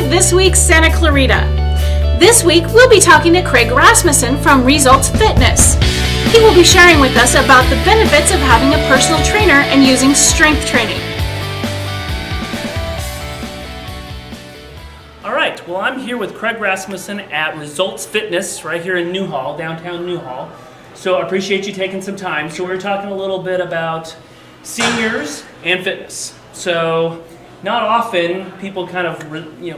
with this week's Santa Clarita. This week, we'll be talking to Craig Rasmussen from Results Fitness. He will be sharing with us about the benefits of having a personal trainer and using strength training. All right, well, I'm here with Craig Rasmussen at Results Fitness right here in Newhall, downtown Newhall. So I appreciate you taking some time. So we're talking a little bit about seniors and fitness. So not often people kind of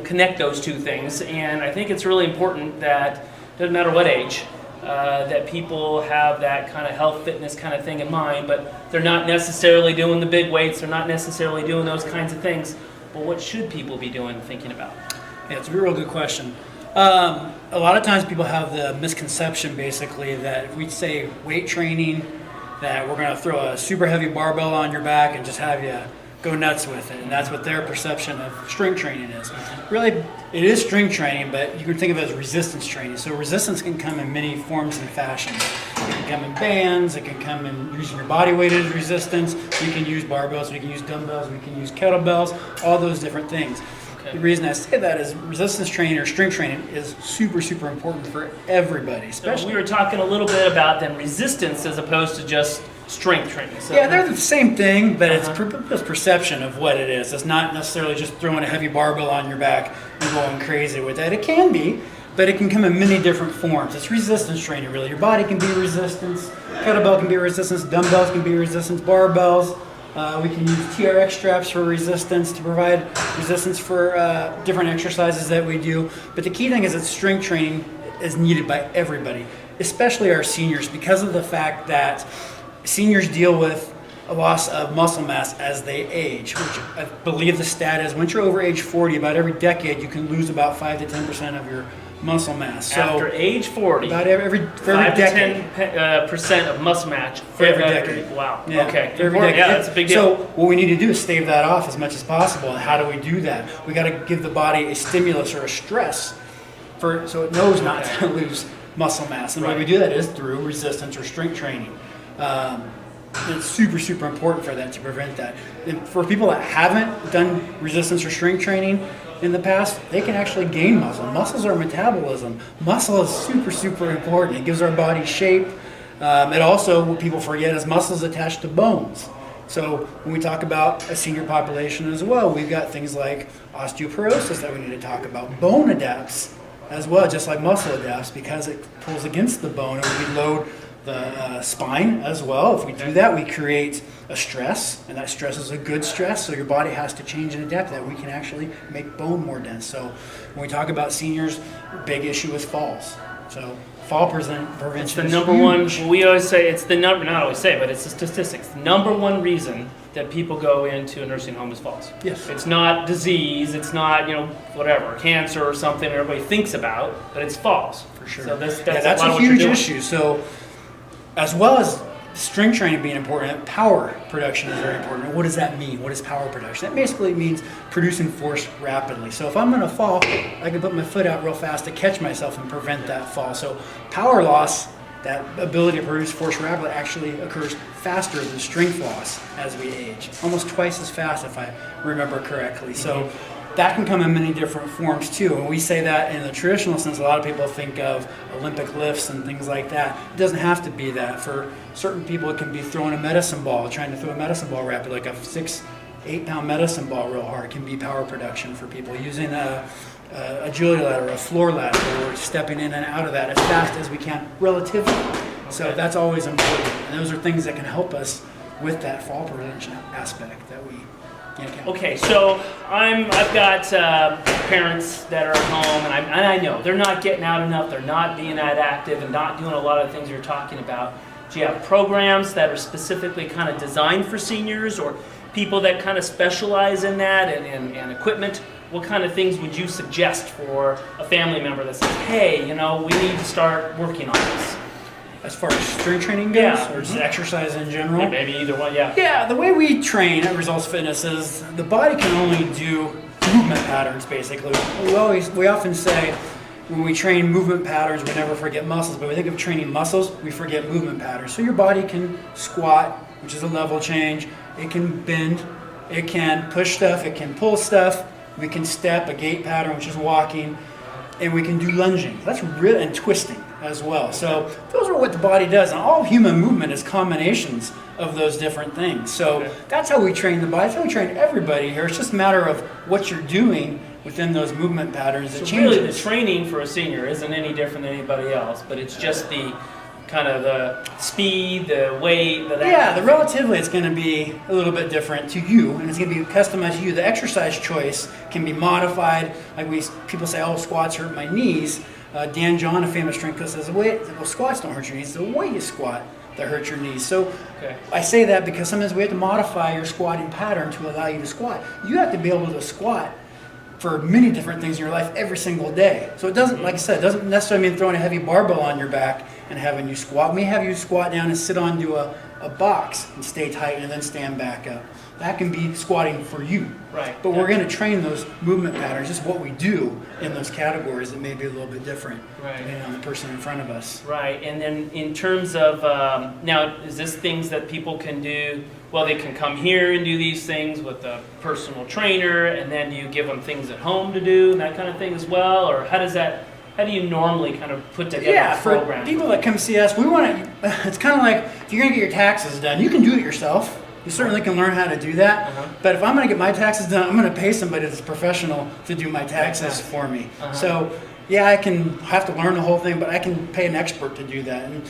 connect those two things, and I think it's really important that, doesn't matter what age, that people have that kind of health fitness kind of thing in mind, but they're not necessarily doing the big weights, they're not necessarily doing those kinds of things. But what should people be doing, thinking about? Yeah, it's a real good question. A lot of times people have the misconception basically that if we say weight training, that we're going to throw a super heavy barbell on your back and just have you go nuts with it. And that's what their perception of strength training is. Really, it is strength training, but you can think of it as resistance training. So resistance can come in many forms and fashions. It can come in bands, it can come in using your body weight as resistance. We can use barbells, we can use dumbbells, we can use kettlebells, all those different things. The reason I say that is resistance training or strength training is super, super important for everybody. Especially, we were talking a little bit about then resistance as opposed to just strength training. So yeah, they're the same thing, but it's perception of what it is. It's not necessarily just throwing a heavy barbell on your back and going crazy with that. It can be, but it can come in many different forms. It's resistance training, really. Your body can be resistance, kettlebell can be resistance, dumbbells can be resistance, barbells. We can use TRX straps for resistance to provide resistance for different exercises that we do. But the key thing is that strength training is needed by everybody, especially our seniors, because of the fact that seniors deal with a loss of muscle mass as they age, which I believe the stat is once you're over age 40, about every decade you can lose about 5 to 10% of your muscle mass. So after age 40, about every 5 decade. to 10% of muscle mass for every decade. Wow. Yeah, okay. For every decade. Yeah, that's a big deal. So what we need to do is stave that off as much as possible. And how do we do that? We got to give the body a stimulus or a stress so it knows not to lose muscle mass. And the way we do that is through resistance or strength training. It's super, super important for that, to prevent that. And for people that haven't done resistance or strength training in the past, they can actually gain muscle. Muscles are metabolism. Muscle is super, super important. It gives our body shape. It also, what people forget, is muscles attached to bones. So when we talk about a senior population as well, we've got things like osteoporosis that we need to talk about. Bone adapts as well, just like muscle adapts, because it pulls against the bone, and we load the spine as well. If we do that, we create a stress, and that stress is a good stress, so your body has to change and adapt that. We can actually make bone more dense. So when we talk about seniors, big issue is falls. So fall prevention It's the is number huge. one, we always say, it's the number, not always say, but it's the statistics. The number one reason that people go into a nursing home is falls. Yes. It's not disease, it's not, whatever, cancer or something everybody thinks about, but it's falls. For sure. So that's that's a lot a of what you're huge doing. issue. So as well as strength training being important, power production is very important. What does that mean? What is power production? That basically means producing force rapidly. So if I'm going to fall, I can put my foot out real fast to catch myself and prevent that fall. So power loss, that ability to produce force rapidly, actually occurs faster than strength loss as we age. Almost twice as fast, if I remember correctly. So that can come in many different forms too. And we say that in the traditional sense, a lot of people think of Olympic lifts and things like that. It doesn't have to be that. For certain people, it can be throwing a medicine ball, trying to throw a medicine ball rapidly, like a 6-8 pound medicine ball real hard. It can be power production for people. Using a agility ladder or a floor ladder, where we're stepping in and out of that as fast as we can relatively. So that's always important. And those are things that can help us with that fall prevention aspect that we Okay, so I've got parents that are at home, and I know they're not getting out enough, they're not being that active and not doing a lot of things you're talking about. Do you have programs that are specifically kind of designed for seniors, or people that kind of specialize in that, and equipment? What kind of things would you suggest for a family member that says, hey, we need to start working on this? As far as strength training goes, or just exercise in general? Yeah, maybe either one, yeah. Yeah, the way we train at Results Fitness is the body can only do movement patterns, basically. We often say when we train movement patterns, we never forget muscles, but we think of training muscles, we forget movement patterns. So your body can squat, which is a level change. It can bend, it can push stuff, it can pull stuff. We can step, a gait pattern, which is walking, and we can do lunging. That's real, and twisting as well. So those are what the body does, and all human movement is combinations of those different things. So that's how we train the body. That's how we train everybody here. It's just a matter of what you're doing within those movement patterns that So changes. really the training for a senior isn't any different than anybody else, but it's just the kind of the speed, the weight, Yeah, relatively it's going to be a little bit different to you, and it's going to be customized to you. The exercise choice can be modified. Like people say, oh, squats hurt my knees. Dan John, a famous strength coach, says, well, squats don't hurt your knees. It's the way you squat that hurts your knees. So I say that because sometimes we have to modify your squatting pattern to allow you to squat. You have to be able to squat for many different things in your life every single day. So it doesn't, like I said, it doesn't necessarily mean throwing a heavy barbell on your back and having you squat. We have you squat down and sit onto a box and stay tight and then stand back up. That can be squatting for you. Right. But we're going to train those movement patterns, just what we do in those categories that may be a little bit different depending on the person in front of us. Right. And then in terms of, now, is this things that people can do? Well, they can come here and do these things with a personal trainer, and then do you give them things at home to do and that kind of thing as well? Or how do you normally kind of put together a program? For people that come see us, we want to, it's kind of like if you're going to get your taxes done, you can do it yourself. You certainly can learn how to do that. But if I'm going to get my taxes done, I'm going to pay somebody that's professional to do my taxes for me. So, yeah, I can have to learn the whole thing, but I can pay an expert to do that. And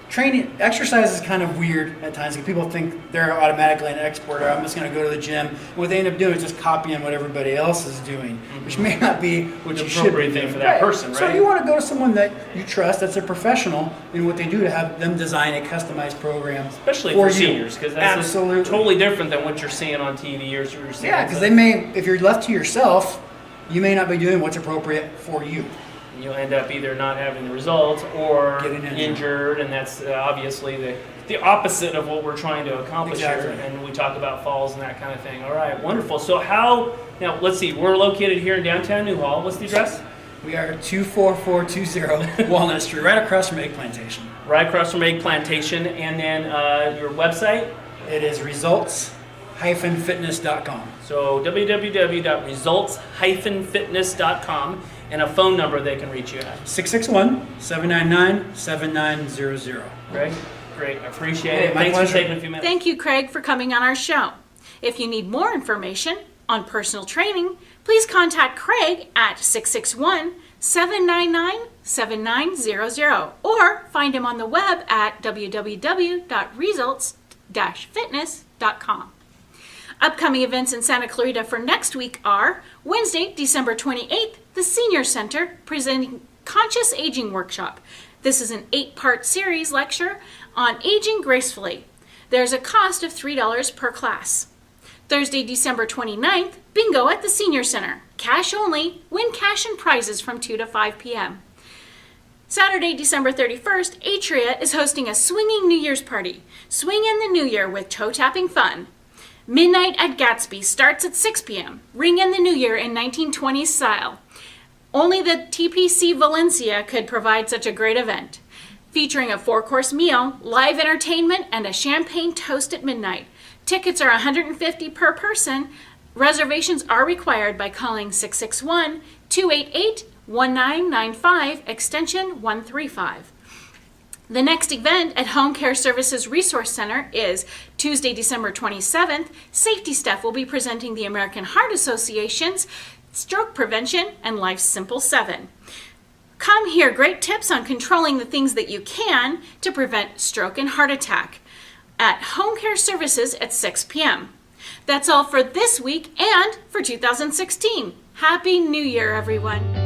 training, exercise is kind of weird at times. People think they're automatically an expert, or I'm just going to go to the gym. What they end up doing is just copying what everybody else is doing, which may not be what you should be doing for that person, right? So you want to go to someone that you trust, that's a professional in what they do, to have them design a customized program, especially for seniors, because that's absolutely totally different than what you're seeing on TV or you're seeing. Yeah, because they may, if you're left to yourself, you may not be doing what's appropriate for you. You'll end up either not having the results or getting injured, and that's obviously the opposite of what we're trying to accomplish here. And we talk about falls and that kind of thing. All right, wonderful. So now let's see, we're located here in downtown Newhall. What's the address? We are 24420 Walnut Street, right across from Egg Plantation. Right across from Egg Plantation. And then your website? It is results-fitness.com. So www.results-fitness.com, and a phone number they can reach you at. 661-799-7900. Great. I appreciate it. Thanks for taking a few minutes. Thank you, Craig, for coming on our show. If you need more information on personal training, please contact Craig at 661-799-7900 or find him on the web at www.results-fitness.com. Upcoming events in Santa Clarita for next week are Wednesday, December 28th, the Senior Center presenting Conscious Aging Workshop. This is an 8-part series lecture on aging gracefully. There's a cost of $3 per class. Thursday, December 29th, bingo at the Senior Center. Cash only, win cash and prizes from 2 to 5 p.m. Saturday, December 31st, Atria is hosting a swinging New Year's party. Swing in the New Year with toe-tapping fun. Midnight at Gatsby starts at 6 p.m. Ring in the New Year in 1920s style. Only the TPC Valencia could provide such a great event. Featuring a 4-course meal, live entertainment, and a champagne toast at midnight. Tickets are $150 per person. Reservations are required by calling 661-288-1995, extension 135. The next event at Home Care Services Resource Center is Tuesday, December 27th. Safety Stuff will be presenting the American Heart Association's Stroke Prevention and Life's Simple 7. Come hear great tips on controlling the things that you can to prevent stroke and heart attack at Home Care Services at 6 p.m. That's all for this week and for 2016. Happy New Year, everyone.